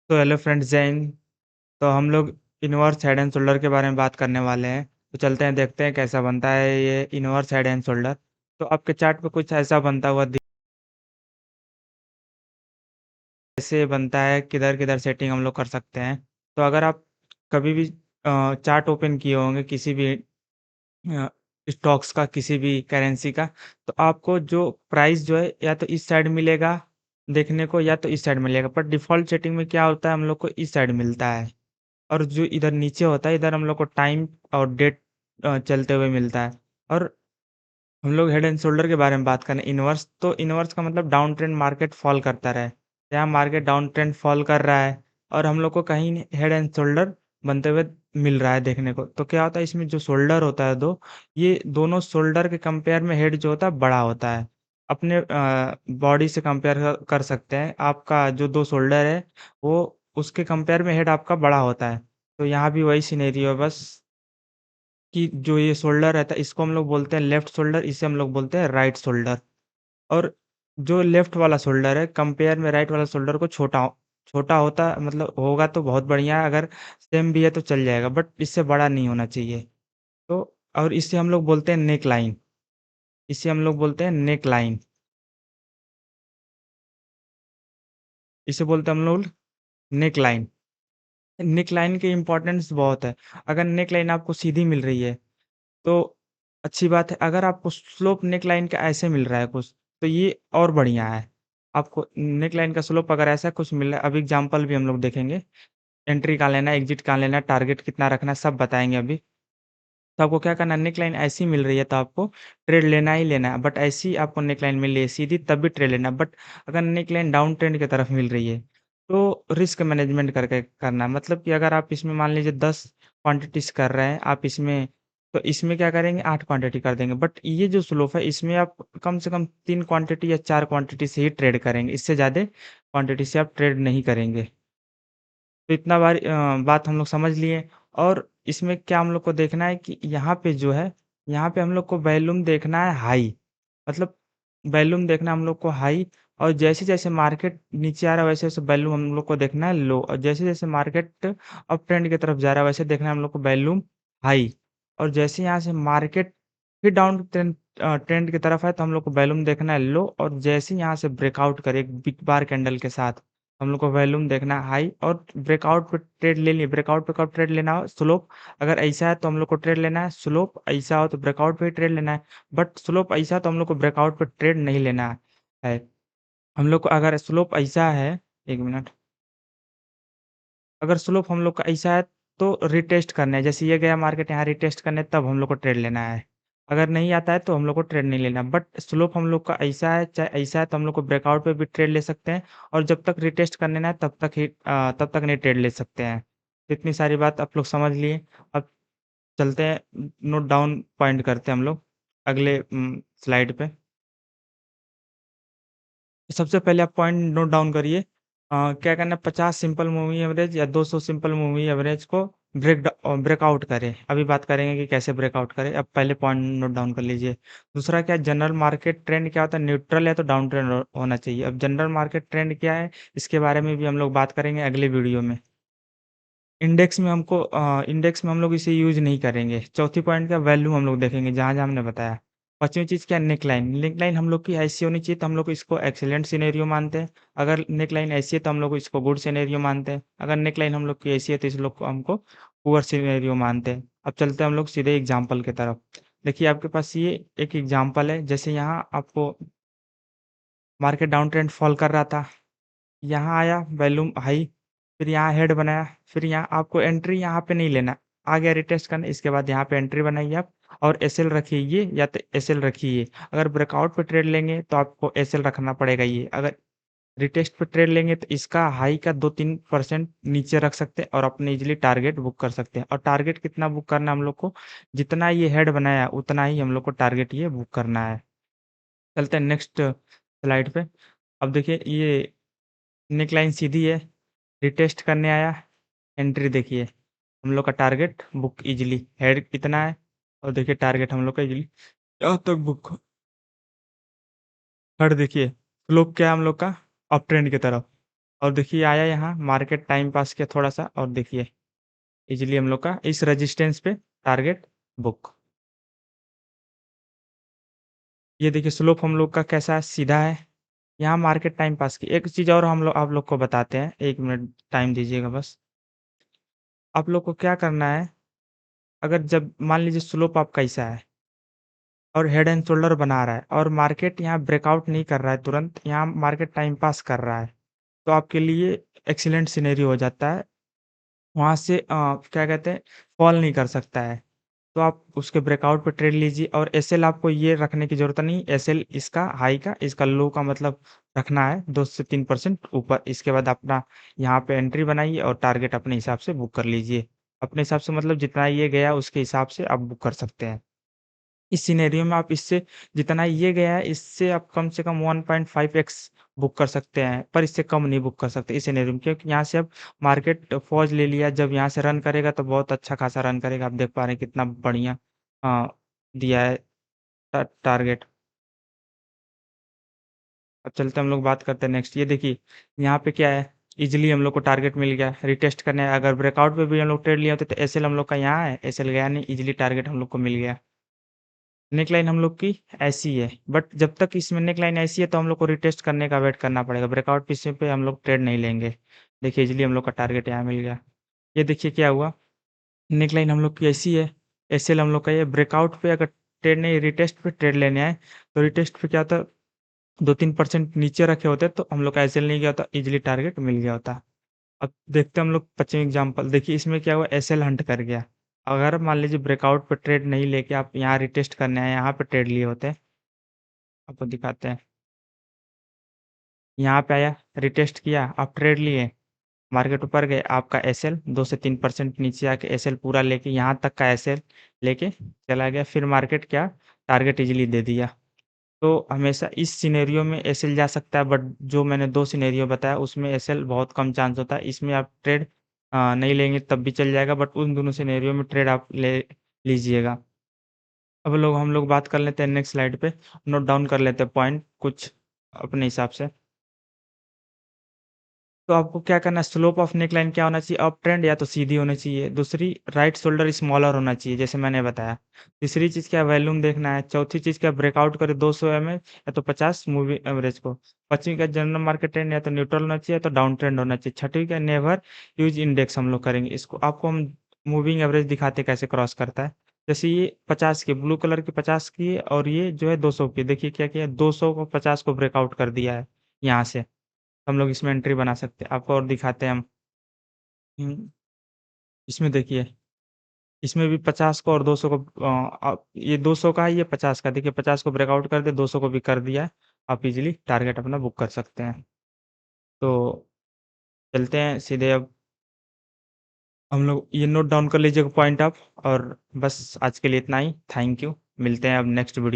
तो hello friends, जय हिंद। तो हम लोग इनवर्स हेड एंड शोल्डर के बारे में बात करने वाले हैं। तो चलते हैं, देखते हैं कैसा बनता है ये इनवर्स हेड एंड शोल्डर। तो आपके चार्ट पे कुछ ऐसा बनता हुआ कैसे बनता है, किधर किधर सेटिंग हम लोग कर सकते हैं। तो अगर आप कभी भी चार्ट ओपन किए होंगे किसी भी स्टॉक्स का, किसी भी करेंसी का, तो आपको जो प्राइस जो है या तो इस साइड मिलेगा देखने को, या तो इस साइड मिलेगा। पर डिफ़ॉल्ट सेटिंग में क्या होता है, हम लोग को इस साइड मिलता है। और जो इधर नीचे होता है, इधर हम लोग को टाइम और डेट चलते हुए मिलता है। और हम लोग हेड एंड शोल्डर के बारे में बात करें, इनवर्स, तो इनवर्स का मतलब डाउन ट्रेंड, मार्केट फॉल करता रहे। यहाँ मार्केट डाउन ट्रेंड फॉल कर रहा है और हम लोग को कहीं हेड एंड शोल्डर बनते हुए मिल रहा है देखने को। तो क्या होता है, इसमें जो शोल्डर होता है दो, ये दोनों शोल्डर के कंपेयर में हेड जो होता है बड़ा होता है। अपने बॉडी से कंपेयर कर सकते हैं, आपका जो दो शोल्डर है वो उसके कंपेयर में हेड आपका बड़ा होता है। तो यहाँ भी वही सिनेरियो है, बस कि जो ये शोल्डर रहता है इसको हम लोग बोलते हैं लेफ्ट शोल्डर, इसे हम लोग बोलते हैं राइट शोल्डर। और जो लेफ्ट वाला शोल्डर है कंपेयर में राइट वाला शोल्डर को छोटा होता है, मतलब होगा तो बहुत बढ़िया है, अगर सेम भी है तो चल जाएगा, बट इससे बड़ा नहीं होना चाहिए। तो और इसे हम लोग बोलते हैं नेक लाइन, इसे हम लोग बोलते हैं नेक लाइन, इसे बोलते हैं हम लोग नेक लाइन। नेक लाइन की इम्पोर्टेंस बहुत है। अगर नेक लाइन आपको सीधी मिल रही है तो अच्छी बात है। अगर आपको स्लोप नेक लाइन का ऐसे मिल रहा है कुछ, तो ये और बढ़िया है। आपको नेक लाइन का स्लोप अगर ऐसा कुछ मिल रहा है, अभी एग्जांपल भी हम लोग देखेंगे। एंट्री कहाँ लेना है, एग्जिट कहाँ लेना है, टारगेट कितना रखना है, सब बताएँगे अभी। तो आपको क्या करना है, नेक लाइन ऐसी मिल रही है तो आपको ट्रेड लेना ही लेना है। बट ऐसी आपको नेक लाइन मिल रही है सीधी, तब भी ट्रेड लेना है। बट अगर नेक लाइन डाउन ट्रेंड की तरफ मिल रही है तो रिस्क मैनेजमेंट करके करना है। मतलब कि अगर आप इसमें मान लीजिए 10 क्वांटिटीज़ कर रहे हैं आप इसमें, तो इसमें क्या करेंगे, 8 क्वांटिटी कर देंगे। बट ये जो स्लोप है इसमें आप कम से कम 3 क्वांटिटी या 4 क्वांटिटी से ही ट्रेड करेंगे, इससे ज़्यादा क्वांटिटी से आप ट्रेड नहीं करेंगे। तो इतना बात हम लोग समझ लिए। और इसमें क्या हम लोग को देखना है कि यहाँ पे जो है, यहाँ पे हम लोग को वॉल्यूम देखना है हाई, मतलब वॉल्यूम देखना है हम लोग को हाई। और जैसे-जैसे मार्केट नीचे आ रहा है वैसे-वैसे वॉल्यूम हम लोग को देखना है लो, और जैसे-जैसे मार्केट अप ट्रेंड की तरफ जा रहा है वैसे देखना है हम लोग को वॉल्यूम हाई। और जैसे यहाँ से मार्केट फिर डाउन ट्रेंड की तरफ है तो हम लोग को वॉल्यूम देखना है लो, और जैसे ही यहाँ से ब्रेकआउट करे एक बिग बार कैंडल के साथ, हम लोग को वॉल्यूम देखना है हाई। और ब्रेकआउट पे ट्रेड ले लिए, ब्रेकआउट पे कब ट्रेड लेना हो, स्लोप अगर ऐसा है तो हम लोग को ट्रेड लेना है, स्लोप ऐसा हो तो ब्रेकआउट पे ही ट्रेड लेना है। बट स्लोप ऐसा तो हम लोग को ब्रेकआउट पे ट्रेड नहीं लेना है। हम लोग को अगर स्लोप ऐसा है, 1 मिनट, अगर स्लोप हम लोग का ऐसा है तो रिटेस्ट करना है, जैसे ये गया मार्केट यहाँ रिटेस्ट करने, तब हम लोग को ट्रेड लेना है। अगर नहीं आता है तो हम लोग को ट्रेड नहीं लेना। बट स्लोप हम लोग का ऐसा है, चाहे ऐसा है, तो हम लोग को ब्रेकआउट पे भी ट्रेड ले सकते हैं। और जब तक रिटेस्ट करने ना है तब तक नहीं ट्रेड ले सकते हैं। तो इतनी सारी बात आप लोग समझ लिए। अब चलते हैं, नोट डाउन पॉइंट करते हैं हम लोग अगले स्लाइड पे। सबसे पहले आप पॉइंट नोट डाउन करिए। क्या करना है, 50 सिंपल मूविंग एवरेज या 200 सिंपल मूविंग एवरेज को ब्रेकआउट करें। अभी बात करेंगे कि कैसे ब्रेकआउट करें, अब पहले पॉइंट नोट डाउन कर लीजिए। दूसरा क्या, जनरल मार्केट ट्रेंड क्या होता है, न्यूट्रल है तो डाउन ट्रेंड होना चाहिए। अब जनरल मार्केट ट्रेंड क्या है, इसके बारे में भी हम लोग बात करेंगे अगले वीडियो में। इंडेक्स में हम लोग इसे यूज़ नहीं करेंगे। चौथी पॉइंट का वैल्यू हम लोग देखेंगे जहाँ-जहाँ हमने बताया। पाँचवीं चीज़ क्या, नेक लाइन। नेक लाइन हम लोग की ऐसी होनी चाहिए तो हम लोग इसको एक्सीलेंट सिनेरियो मानते हैं। अगर नेक लाइन ऐसी है तो हम लोग इसको गुड सिनेरियो मानते हैं। अगर नेक लाइन हम लोग की ऐसी है तो इस लोग को हमको पुअर सिनेरियो मानते हैं। अब चलते हैं हम लोग सीधे एग्ज़ाम्पल की तरफ। देखिए आपके पास ये एक एग्ज़ाम्पल है, जैसे यहाँ आपको मार्केट डाउन ट्रेंड फॉल कर रहा था, यहाँ आया वॉल्यूम हाई, फिर यहाँ हेड बनाया, फिर यहाँ आपको एंट्री यहाँ पे नहीं लेना, आ गया रिटेस्ट करने, इसके बाद यहाँ पे एंट्री बनाइए आप और एसएल रखिए ये, या तो एसएल रखिए ये। अगर ब्रेकआउट पे ट्रेड लेंगे तो आपको एसएल रखना पड़ेगा ये। अगर रिटेस्ट पे ट्रेड लेंगे तो इसका हाई का 2-3% नीचे रख सकते हैं और अपने इजीली टारगेट बुक कर सकते हैं। और टारगेट कितना बुक करना है हम लोग को, जितना ये हेड बनाया उतना ही हम लोग को टारगेट ये बुक करना है। चलते हैं नेक्स्ट स्लाइड पे। अब देखिए ये नेक लाइन सीधी है, रिटेस्ट करने आया, एंट्री देखिए, हम लोग का टारगेट बुक इजीली, हेड कितना है, और देखिए टारगेट हम लोग का इजीली यहाँ तक बुक। हेड देखिए, स्लोप क्या है हम लोग का, अप ट्रेंड की तरफ, और देखिए आया यहाँ मार्केट टाइम पास किया थोड़ा-सा और देखिए ईज़िली हम लोग का इस रेजिस्टेंस पे टारगेट बुक। ये देखिए स्लोप हम लोग का कैसा है, सीधा है। यहाँ मार्केट टाइम पास की एक चीज़ और हम लोग आप लोग को बताते हैं, 1 मिनट टाइम दीजिएगा बस। आप लोग को क्या करना है, अगर जब मान लीजिए स्लोप आपका ऐसा है और हेड एंड शोल्डर बना रहा है और मार्केट यहाँ ब्रेकआउट नहीं कर रहा है तुरंत, यहाँ मार्केट टाइम पास कर रहा है, तो आपके लिए एक्सीलेंट सिनेरियो हो जाता है। वहाँ से क्या कहते हैं, फॉल नहीं कर सकता है। तो आप उसके ब्रेकआउट पे ट्रेड लीजिए और एसएल आपको ये रखने की ज़रूरत नहीं, एसएल इसका हाई का, इसका लो का मतलब रखना है 2 से 3% ऊपर। इसके बाद अपना यहाँ पे एंट्री बनाइए और टारगेट अपने हिसाब से बुक कर लीजिए। अपने हिसाब से मतलब जितना ये गया उसके हिसाब से आप बुक कर सकते हैं। इस सिनेरियो में आप इससे जितना ये गया है, इससे आप कम से कम 1.5x बुक कर सकते हैं, पर इससे कम नहीं बुक कर सकते इस सिनेरियो में क्योंकि यहाँ से अब मार्केट पॉज़ ले लिया, जब यहाँ से रन करेगा तो बहुत अच्छा खासा रन करेगा। आप देख पा रहे हैं कितना बढ़िया अ, दिया है टारगेट। अब चलते हैं हम लोग बात करते हैं नेक्स्ट। ये देखिए, यहाँ पे क्या है, ईज़िली हम लोग को टारगेट मिल गया, रिटेस्ट करने है। अगर ब्रेकआउट पे भी हम लोग ट्रेड लिए होते तो एसएल हम लोग का यहाँ है, एसएल गया नहीं, ईज़िली टारगेट हम लोग को मिल गया। नेकलाइन हम लोग की ऐसी है, बट जब तक इसमें नेकलाइन ऐसी है तो हम लोग को रिटेस्ट करने का वेट करना पड़ेगा। ब्रेकआउट पीछे पे हम लोग ट्रेड नहीं लेंगे। देखिए इज़िली हम लोग का टारगेट यहाँ मिल गया। ये देखिए क्या हुआ, नेकलाइन हम लोग की ऐसी है, एसएल हम लोग का ये ब्रेकआउट पे अगर ट्रेड नहीं रिटेस्ट पे ट्रेड लेने आए, तो रिटेस्ट पे क्या होता, 2-3% नीचे रखे होते तो हम लोग का एसएल नहीं गया होता, ईज़िली टारगेट मिल गया होता। अब देखते हैं हम लोग 25 एग्ज़ाम्पल। देखिए इसमें क्या हुआ, एसएल हंट कर गया। अगर मान लीजिए ब्रेकआउट पे ट्रेड नहीं लेके आप यहाँ रिटेस्ट करने आए, यहाँ पे ट्रेड लिए होते, आपको दिखाते हैं। यहाँ पे आया, रिटेस्ट किया, आप ट्रेड लिए, मार्केट ऊपर गए, आपका एसएल 2 से 3% नीचे आके एसएल पूरा लेके यहाँ तक का एसएल लेके चला गया। फिर मार्केट क्या, टारगेट ईज़िली दे दिया। तो हमेशा इस सिनेरियो में एसएल जा सकता है, बट जो मैंने 2 सिनेरियो बताया उसमें एसएल बहुत कम चांस होता है। इसमें आप ट्रेड नहीं लेंगे तब भी चल जाएगा, बट उन दोनों सिनेरियो में ट्रेड आप ले लीजिएगा। अब हम लोग बात कर लेते हैं नेक्स्ट स्लाइड पे, नोट डाउन कर लेते हैं पॉइंट कुछ अपने हिसाब से। तो आपको क्या करना है, स्लोप ऑफ नेकलाइन क्या होना चाहिए, अप ट्रेंड या तो सीधी होनी चाहिए। दूसरी, राइट शोल्डर स्मॉलर होना चाहिए जैसे मैंने बताया। तीसरी चीज़ क्या है, वॉल्यूम देखना है। चौथी चीज़ क्या, ब्रेकआउट करे 200 एमए या तो 50 मूविंग एवरेज को। पाँचवीं का, जनरल मार्केट ट्रेंड या तो न्यूट्रल होना चाहिए या तो डाउन ट्रेंड होना चाहिए। छठवीं का, नेवर यूज इंडेक्स हम लोग करेंगे। इसको आपको हम मूविंग एवरेज दिखाते कैसे क्रॉस करता है। जैसे ये 50 की, ब्लू कलर की 50 की है और ये जो है 200 की। देखिए क्या किया, 200 को 50 को ब्रेकआउट कर दिया है यहाँ से। हम लोग इसमें एंट्री बना सकते हैं। आपको और दिखाते हैं हम। हुँ, इसमें देखिए, इसमें भी 50 को और 200 को ये 200 का है, ये 50 का। देखिए 50 को ब्रेकआउट कर दिया, 200 को भी कर दिया है। आप इज़िली टारगेट अपना बुक कर सकते हैं। तो चलते हैं सीधे अब हम लोग ये नोट डाउन कर लीजिएगा पॉइंट आप, और बस आज के लिए इतना ही। Thank you. मिलते हैं अब नेक्स्ट वीडियो